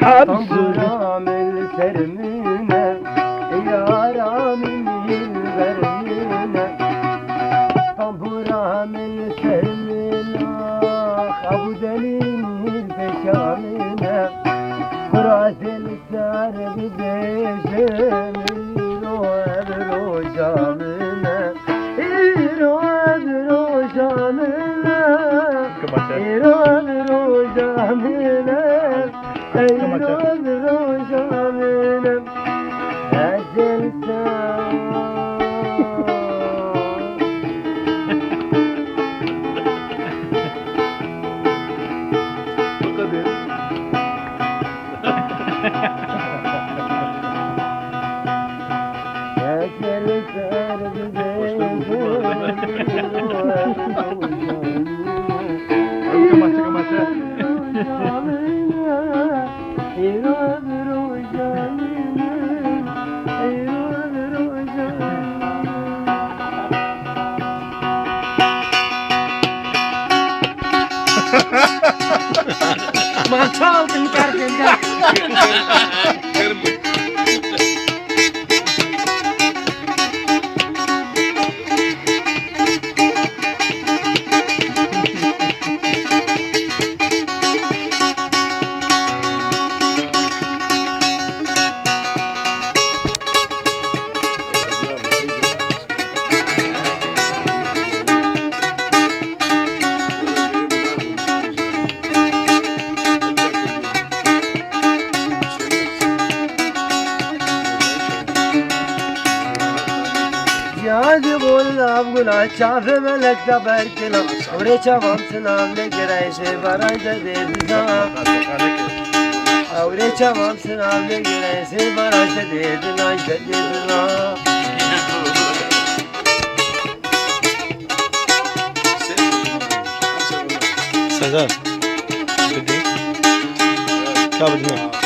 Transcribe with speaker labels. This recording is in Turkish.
Speaker 1: Tamburamel sermine Yaramin vermine Tamburamel sermine Abu delinin peşamine Kurazel sarbi beşemir O ebro camine İro ebro camine İro ebro camine İro ebro camine Ecel sen
Speaker 2: Bu kadar. Kamaça kamaça.
Speaker 1: Mata aldın kardeşim. Yadi bolla buna çafe melek da berkina Ure çavam sınav ne gireyse barajda dedina Ure çavam sınav ne gireyse barajda dedina dedina
Speaker 3: Serdar. Dedi. Kabul mü?